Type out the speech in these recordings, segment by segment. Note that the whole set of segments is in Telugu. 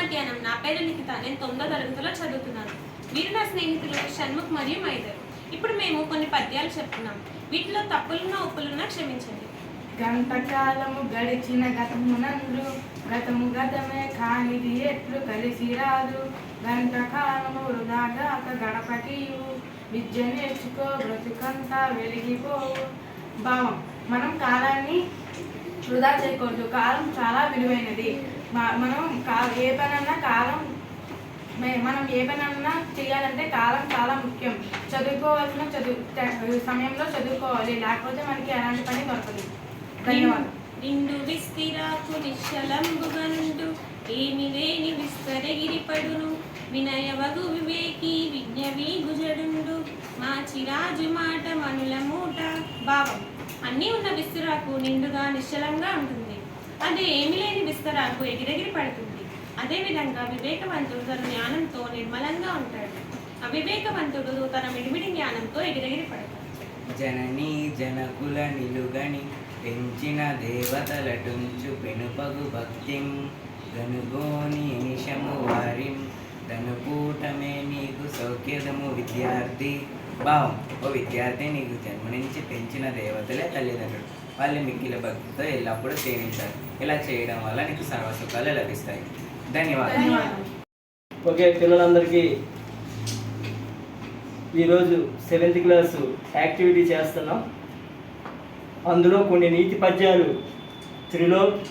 మధ్యాహ్నం. నా పేరు లిఖిత. నేను 9వ తరగతిలో చదువుతున్నాను. వీరు నా స్నేహితులు షణ్ముఖ్ మరియు మైదర్. ఇప్పుడు మేము కొన్ని పద్యాలు చెప్తున్నాం. వీటిలో తప్పులున్నా ఒప్పులున్నా క్షమించండి. గంటకాలము గడిచిన గతమునందు గతము గతమే కానిది ఎట్లు కలిసి రాదు. గంటకాలము వృధాగాక గడపకియు విద్య నేర్చుకో బ్రతుకంతా వెలిగిపోవు. భావం: మనం కాలాన్ని వృధా చేయకూడదు. కాలం చాలా విలువైనది. మనం ఏ పనన్నా చేయాలంటే కాలం చాలా ముఖ్యం. చదువుకోవాల్సిన సమయంలో చదువుకోవాలి, లేకపోతే మనకి ఎలాంటి పని దొరకదు. ధన్యవాదాలు. నిండు విస్తిరాకు నిశ్చలంబుగనుండు ఏమి లేని విస్తరగిరిపడును వినయవగు వివేకి విజ్ఞవి గుజడుండు మాచిరాజు మాట మనుల మూట. భావం: అన్నీ ఉన్న విస్తరాకు నిండుగా నిశ్చలంగా ఉంటుంది. అదే ఏమి లేని విస్తరాకు ఎగిరెగిరి పడుతుంది. అదేవిధంగా వివేకవంతుడు తన జ్ఞానంతో నిర్మలంగా ఉంటాడు. అవివేకవంతుడు తన మిడిమిడి జ్ఞానంతో ఎగిరెగిరి పడతాడు. జననీ జనకుల నిలుగని పెంచిన దేవతలటుంచు పెనుపగు భక్తిం గనుగోని నిశము వారిం ధనుపూటమే నీకు సౌఖ్యదము విద్యార్థి. భావం: ఓ విద్యార్థి, నీకు జన్మనించి పెంచిన దేవతలే తల్లిదండ్రులు. వాళ్ళు మిక్కిల భక్తితో ఎల్లప్పుడూ సేవించాలి. ఇలా చేయడం వల్ల నీకు సర్వసుఖాలు లభిస్తాయి. ధన్యవాదాలు. ఓకే పిల్లలందరికీ ఈరోజు 7th క్లాసు యాక్టివిటీ చేస్తున్నాం. అందులో కొన్ని నీతి పద్యాలు త్రిలోక్,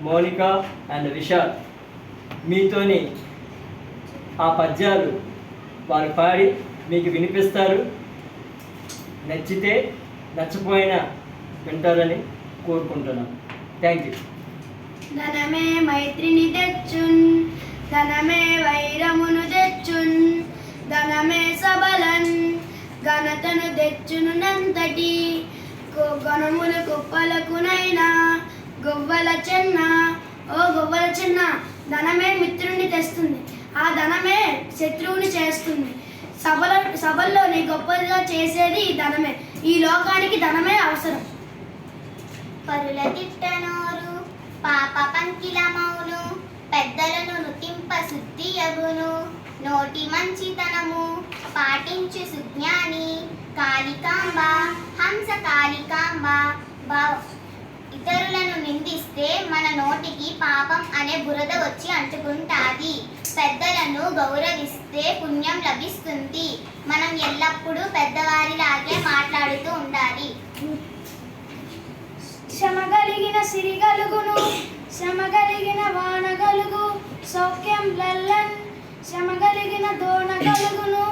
మోనిక అండ్ విశాల్ మీతోని ఆ పద్యాలు వారు పాడి మీకు వినిపిస్తారు. నచ్చితే నచ్చపోయినా వింటారని కోరుకుంటున్నాను. Thank you. ధనమే మైత్రిని తెచ్చున్, ధనమే వైరమును తెచ్చున్, ధనమే సబలన్ ఘనతను తెచ్చును నంతటి గణముల కుప్పలకునైనా గొవ్వల చెన్న. ఓ గొవ్వల చెన్న, ధనమే మిత్రుని తెస్తుంది, ఆ ధనమే శత్రువుని చేస్తుంది. సభల్లోని గొప్పగా చేసేది ధనమే. ఈ లోకానికి ధనమే అవసరం. పరుల తిట్టనోరు పాప పంకిల మౌను పెద్దలను నుతింప శుద్ధి యగును. నోటి మంచితనము పాటించు సుజ్ఞాని కాళికాంబ హంస కాళికాంబ. ఇతరులను నిందిస్తే మన నోటికి పాపం అనే బురద వచ్చి అంటుకుంటాది. పెద్దలను గౌరవిస్తే పుణ్యం లభిస్తుంది. మనం ఎల్లప్పుడూ పెద్దవారిలాగే మాట్లాడుతూ ఉండాలి. శ్రమగలిగిన సిరిగలుగును, శ్రమగలిగిన వానగలుగు సౌఖ్యం లల్లన్. శ్రమగలిగిన దోణగలుగును,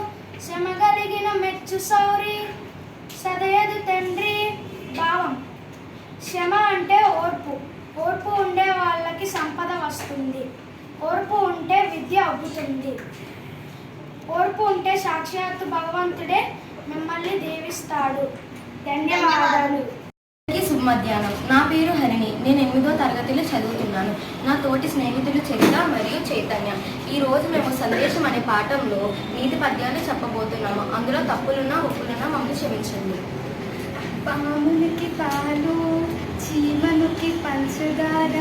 శ్రమగలిగిన మెచ్చు సౌరి సదయదు తండ్రి. భావం: శ్రమ అంటే ఓర్పు. ఓర్పు ఉండే వాళ్ళకి సంపద వస్తుంది. ఓర్పు ఉంటే విద్య అబ్బుతుంది. ఓర్పు ఉంటే సాక్షాత్తు భగవంతుడే మిమ్మల్ని దీవిస్తాడు. ధన్యవాదాలు. మధ్యాహ్నం. నా పేరు హరిణి. నేను 8వ తరగతిలో చదువుతున్నాను. నా తోటి స్నేహితులు చరిత మరియు చైతన్య. ఈరోజు మేము సందేశం అనే పాఠంలో నీతి పద్యాలు చెప్పబోతున్నాము. అందులో తప్పులున్నా ఒప్పులున్నా మమ్మల్ని క్షమించండి. పామునికి పాలు, చీమనుకి పంచదార,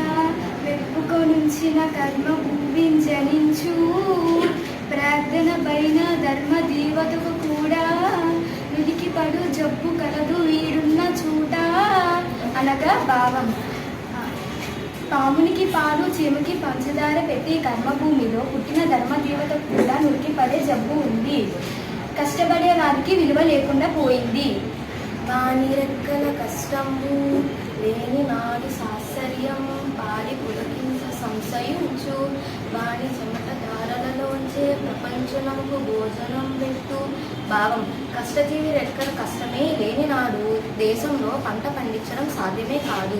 వెప్పుకొనుంచిన కర్మ భూమిని జనించు. ప్రార్థన పైన ధర్మ దేవతకు కూడా నుడికి పడు జబ్బు కలదు వీడున్న చూట అనగా భావం. పామునికి పాలు, చీమకి పంచదార పెట్టి కర్మభూమిలో పుట్టిన ధర్మదేవత కూడా నురికి పడే జబ్బు ఉంది. కష్టపడే వారికి విలువ లేకుండా పోయింది. వాని రెక్కల కష్టము లేని నాడు సాశ్చర్యం పాడి పులకించ సంశయించు. వాని చెమట దారలలోంచే ప్రపంచనముకు భోజనం పెట్టు. భావం: కష్టజీవి రెక్కల కష్టమే లేని నాడు దేశంలో పంట పండించడం సాధ్యమే కాదు.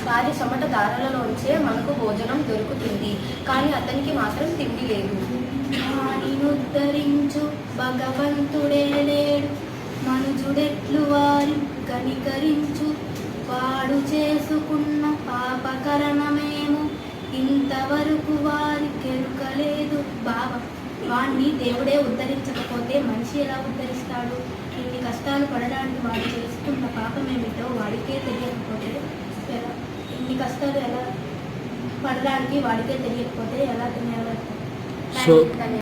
వారి చెమట దారాలలోంచే మనకు భోజనం దొరుకుతుంది, కానీ అతనికి మాత్రం తిండి లేదు. వారిని ఉద్ధరించు భగవంతుడే లేడు, మనుజుడెట్లు వారి కనికరించు. వాడు చేసుకున్న పాపకరణమేమో ఇంతవరకు వారికి ఎరుకలేదు. భావం: వాడిని దేవుడే ఉద్ధరించకపోతే మనిషి ఎలా ఉద్ధరిస్తాడు? ఇన్ని కష్టాలు పడడానికి వాడు చేసుకున్న పాపం ఏమిటో వాడికే తెలియకపోతే ఇన్ని కష్టాలు ఎలా పడడానికి వాడికే తెలియకపోతే ఎలా తెలియాలి? ధన్యవాదాలు